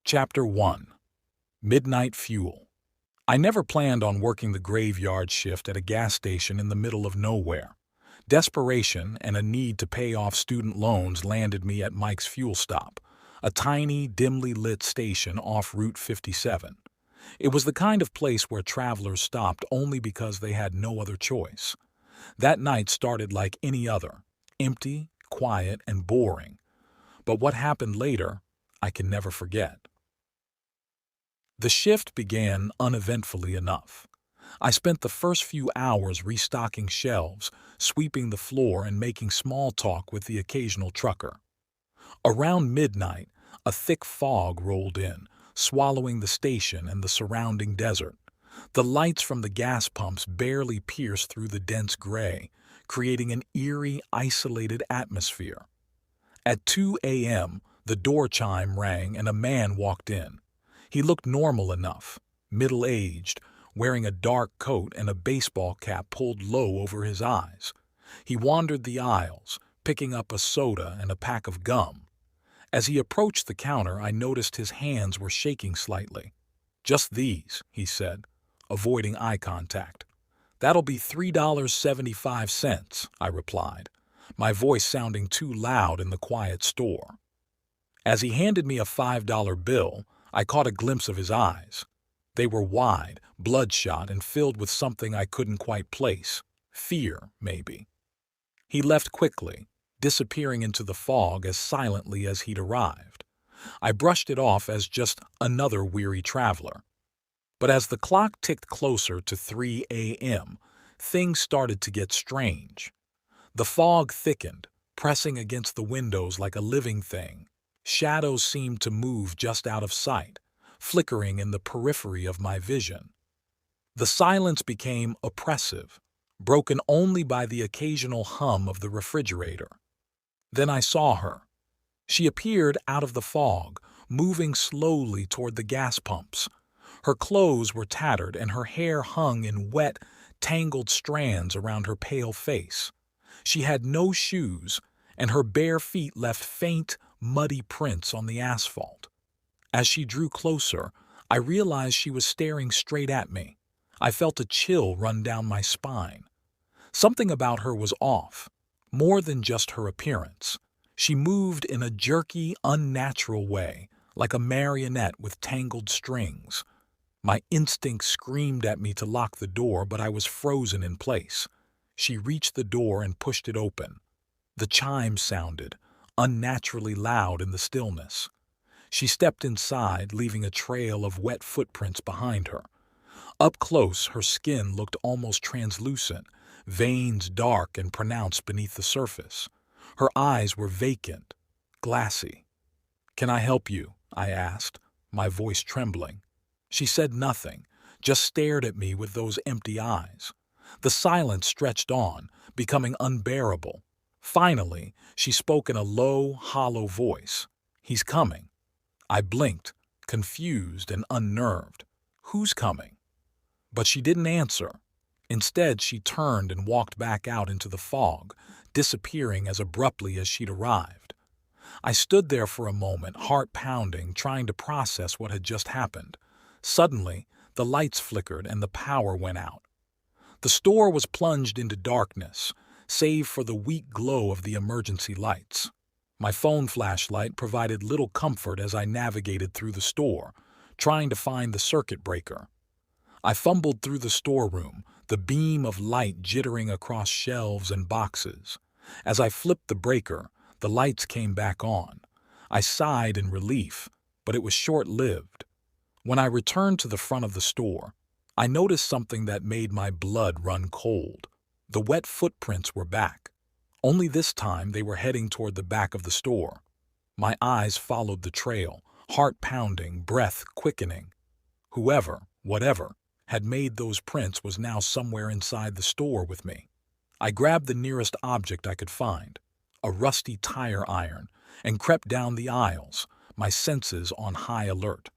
Chapter 1. Midnight Fuel. I never planned on working the graveyard shift at a gas station in the middle of nowhere. Desperation and a need to pay off student loans landed me at Mike's fuel stop, a tiny, dimly lit station off Route 57. It was the kind of place where travelers stopped only because they had no other choice. That night started like any other, empty, quiet, and boring. But what happened later, I can never forget. The shift began uneventfully enough. I spent the first few hours restocking shelves, sweeping the floor, and making small talk with the occasional trucker. Around midnight, a thick fog rolled in, swallowing the station and the surrounding desert. The lights from the gas pumps barely pierced through the dense gray, creating an eerie, isolated atmosphere. At 2 a.m., the door chime rang and a man walked in. He looked normal enough, middle-aged, wearing a dark coat and a baseball cap pulled low over his eyes. He wandered the aisles, picking up a soda and a pack of gum. As he approached the counter, I noticed his hands were shaking slightly. "Just these," he said, avoiding eye contact. "That'll be $3.75, I replied, my voice sounding too loud in the quiet store. As he handed me a $5 bill, I caught a glimpse of his eyes. They were wide, bloodshot, and filled with something I couldn't quite place. Fear, maybe. He left quickly, disappearing into the fog as silently as he'd arrived. I brushed it off as just another weary traveler. But as the clock ticked closer to 3 a.m., things started to get strange. The fog thickened, pressing against the windows like a living thing. Shadows seemed to move just out of sight, flickering in the periphery of my vision. The silence became oppressive, broken only by the occasional hum of the refrigerator. Then I saw her. She appeared out of the fog, moving slowly toward the gas pumps. Her clothes were tattered and her hair hung in wet, tangled strands around her pale face. She had no shoes, and her bare feet left faint, muddy prints on the asphalt. As she drew closer, I realized she was staring straight at me. I felt a chill run down my spine. Something about her was off, more than just her appearance. She moved in a jerky, unnatural way, like a marionette with tangled strings. My instinct screamed at me to lock the door, but I was frozen in place. She reached the door and pushed it open. The chime sounded, unnaturally loud in the stillness. She stepped inside, leaving a trail of wet footprints behind her. Up close, her skin looked almost translucent, veins dark and pronounced beneath the surface. Her eyes were vacant, glassy. "Can I help you?" I asked, my voice trembling. She said nothing, just stared at me with those empty eyes. The silence stretched on, becoming unbearable. Finally, she spoke in a low, hollow voice. "He's coming." I blinked, confused and unnerved. "Who's coming?" But she didn't answer. Instead, she turned and walked back out into the fog, disappearing as abruptly as she'd arrived. I stood there for a moment, heart pounding, trying to process what had just happened. Suddenly, the lights flickered and the power went out. The store was plunged into darkness, save for the weak glow of the emergency lights. My phone flashlight provided little comfort as I navigated through the store, trying to find the circuit breaker. I fumbled through the storeroom, the beam of light jittering across shelves and boxes. As I flipped the breaker, the lights came back on. I sighed in relief, but it was short-lived. When I returned to the front of the store, I noticed something that made my blood run cold. The wet footprints were back. Only this time they were heading toward the back of the store. My eyes followed the trail, heart pounding, breath quickening. Whoever, whatever, had made those prints was now somewhere inside the store with me. I grabbed the nearest object I could find, a rusty tire iron, and crept down the aisles, my senses on high alert.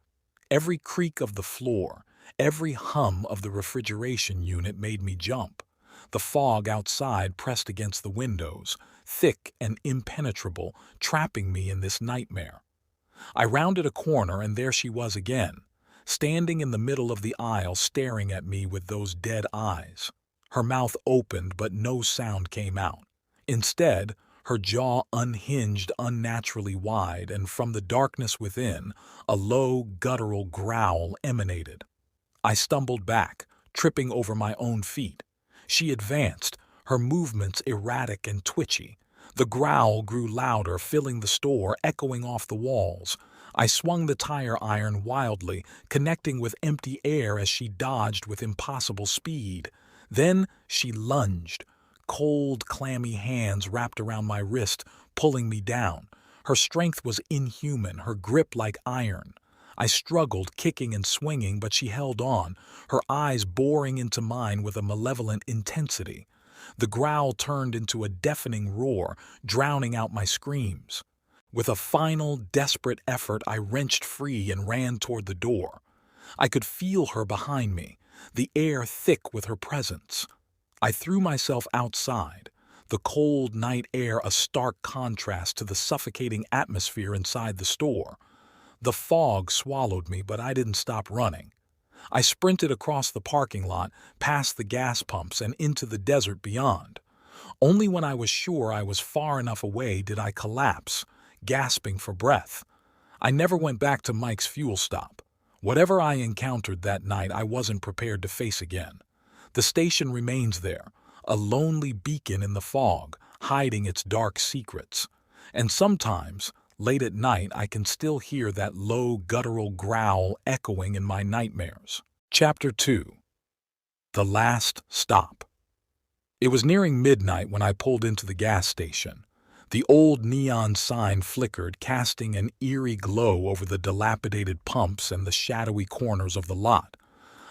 Every creak of the floor, every hum of the refrigeration unit made me jump. The fog outside pressed against the windows, thick and impenetrable, trapping me in this nightmare. I rounded a corner and there she was again, standing in the middle of the aisle staring at me with those dead eyes. Her mouth opened but no sound came out. Instead, her jaw unhinged unnaturally wide, and from the darkness within, a low, guttural growl emanated. I stumbled back, tripping over my own feet. She advanced, her movements erratic and twitchy. The growl grew louder, filling the store, echoing off the walls. I swung the tire iron wildly, connecting with empty air as she dodged with impossible speed. Then she lunged. Cold, clammy hands wrapped around my wrist, pulling me down. Her strength was inhuman, her grip like iron. I struggled, kicking and swinging, but she held on, her eyes boring into mine with a malevolent intensity. The growl turned into a deafening roar, drowning out my screams. With a final, desperate effort, I wrenched free and ran toward the door. I could feel her behind me, the air thick with her presence. I threw myself outside, the cold night air a stark contrast to the suffocating atmosphere inside the store. The fog swallowed me, but I didn't stop running. I sprinted across the parking lot, past the gas pumps, and into the desert beyond. Only when I was sure I was far enough away did I collapse, gasping for breath. I never went back to Mike's fuel stop. Whatever I encountered that night, I wasn't prepared to face again. The station remains there, a lonely beacon in the fog, hiding its dark secrets. And sometimes, late at night, I can still hear that low, guttural growl echoing in my nightmares. Chapter 2. The Last Stop. It was nearing midnight when I pulled into the gas station. The old neon sign flickered, casting an eerie glow over the dilapidated pumps and the shadowy corners of the lot.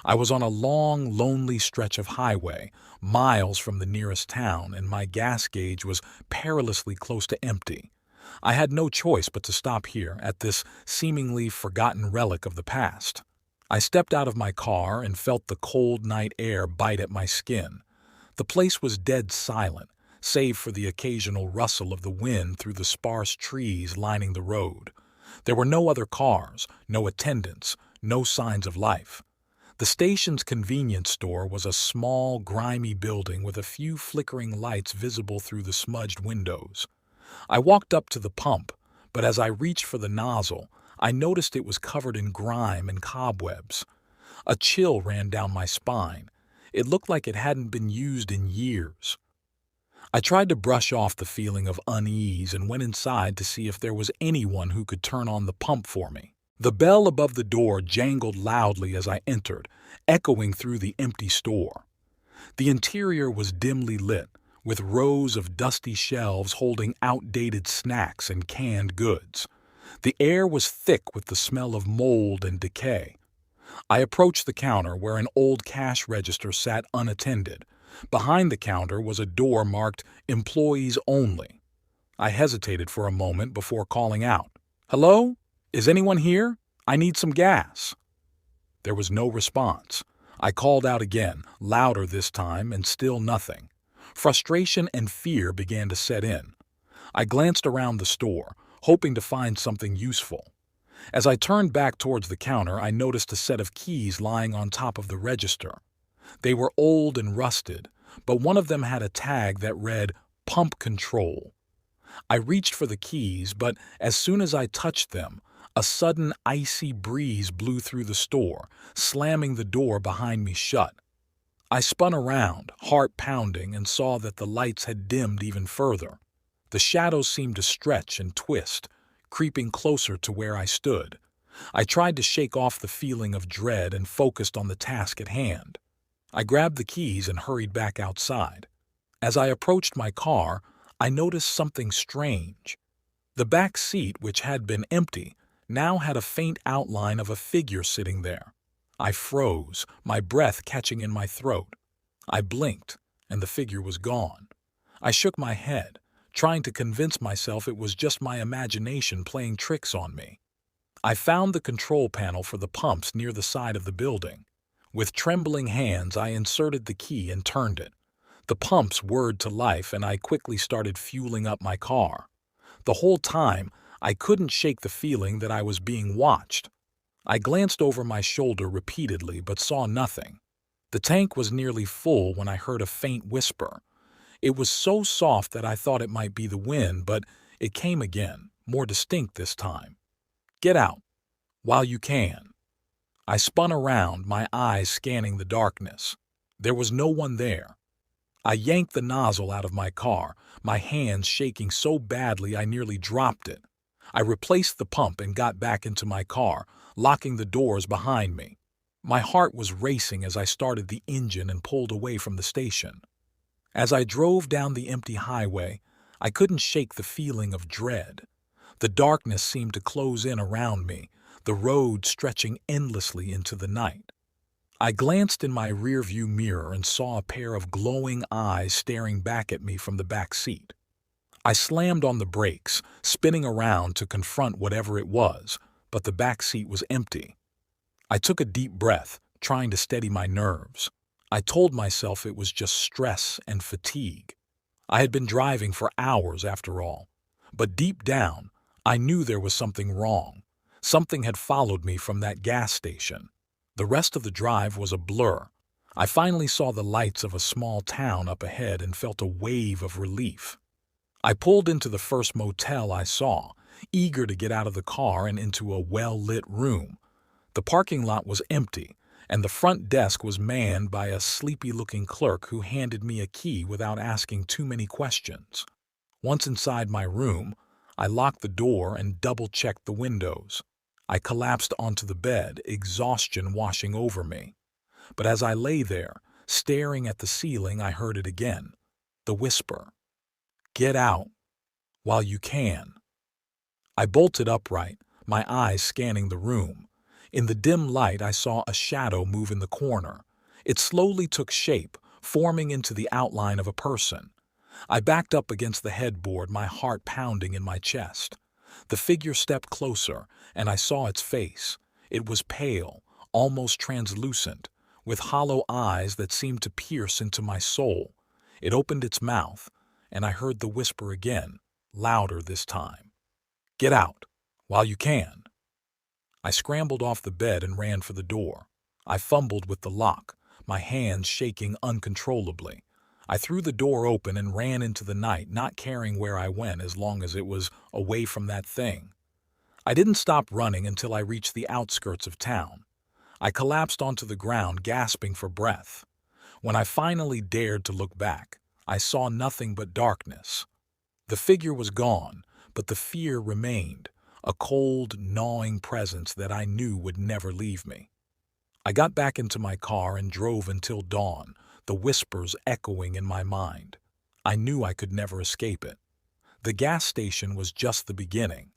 I was on a long, lonely stretch of highway, miles from the nearest town, and my gas gauge was perilously close to empty. I had no choice but to stop here, at this seemingly forgotten relic of the past. I stepped out of my car and felt the cold night air bite at my skin. The place was dead silent, save for the occasional rustle of the wind through the sparse trees lining the road. There were no other cars, no attendants, no signs of life. The station's convenience store was a small, grimy building with a few flickering lights visible through the smudged windows. I walked up to the pump, but as I reached for the nozzle, I noticed it was covered in grime and cobwebs. A chill ran down my spine. It looked like it hadn't been used in years. I tried to brush off the feeling of unease and went inside to see if there was anyone who could turn on the pump for me. The bell above the door jangled loudly as I entered, echoing through the empty store. The interior was dimly lit, with rows of dusty shelves holding outdated snacks and canned goods. The air was thick with the smell of mold and decay. I approached the counter where an old cash register sat unattended. Behind the counter was a door marked "Employees Only." I hesitated for a moment before calling out, "Hello? Is anyone here? I need some gas." There was no response. I called out again, louder this time, and still nothing. Frustration and fear began to set in. I glanced around the store, hoping to find something useful. As I turned back towards the counter, I noticed a set of keys lying on top of the register. They were old and rusted, but one of them had a tag that read "Pump Control." I reached for the keys, but as soon as I touched them, a sudden icy breeze blew through the store, slamming the door behind me shut. I spun around, heart pounding, and saw that the lights had dimmed even further. The shadows seemed to stretch and twist, creeping closer to where I stood. I tried to shake off the feeling of dread and focused on the task at hand. I grabbed the keys and hurried back outside. As I approached my car, I noticed something strange. The back seat, which had been empty, now had a faint outline of a figure sitting there. I froze, my breath catching in my throat. I blinked, and the figure was gone. I shook my head, trying to convince myself it was just my imagination playing tricks on me. I found the control panel for the pumps near the side of the building. With trembling hands, I inserted the key and turned it. The pumps whirred to life, and I quickly started fueling up my car. The whole time, I couldn't shake the feeling that I was being watched. I glanced over my shoulder repeatedly but saw nothing. The tank was nearly full when I heard a faint whisper. It was so soft that I thought it might be the wind, but it came again, more distinct this time. "Get out, while you can." I spun around, my eyes scanning the darkness. There was no one there. I yanked the nozzle out of my car, my hands shaking so badly I nearly dropped it. I replaced the pump and got back into my car, locking the doors behind me. My heart was racing as I started the engine and pulled away from the station. As I drove down the empty highway, I couldn't shake the feeling of dread. The darkness seemed to close in around me, the road stretching endlessly into the night. I glanced in my rearview mirror and saw a pair of glowing eyes staring back at me from the back seat. I slammed on the brakes, spinning around to confront whatever it was, but the back seat was empty. I took a deep breath, trying to steady my nerves. I told myself it was just stress and fatigue. I had been driving for hours after all. But deep down, I knew there was something wrong. Something had followed me from that gas station. The rest of the drive was a blur. I finally saw the lights of a small town up ahead and felt a wave of relief. I pulled into the first motel I saw, eager to get out of the car and into a well-lit room. The parking lot was empty, and the front desk was manned by a sleepy-looking clerk who handed me a key without asking too many questions. Once inside my room, I locked the door and double-checked the windows. I collapsed onto the bed, exhaustion washing over me. But as I lay there, staring at the ceiling, I heard it again. The whisper. "Get out, while you can." I bolted upright, my eyes scanning the room. In the dim light, I saw a shadow move in the corner. It slowly took shape, forming into the outline of a person. I backed up against the headboard, my heart pounding in my chest. The figure stepped closer, and I saw its face. It was pale, almost translucent, with hollow eyes that seemed to pierce into my soul. It opened its mouth, and I heard the whisper again, louder this time. "Get out, while you can." I scrambled off the bed and ran for the door. I fumbled with the lock, my hands shaking uncontrollably. I threw the door open and ran into the night, not caring where I went as long as it was away from that thing. I didn't stop running until I reached the outskirts of town. I collapsed onto the ground, gasping for breath. When I finally dared to look back, I saw nothing but darkness. The figure was gone, but the fear remained, a cold, gnawing presence that I knew would never leave me. I got back into my car and drove until dawn, the whispers echoing in my mind. I knew I could never escape it. The gas station was just the beginning.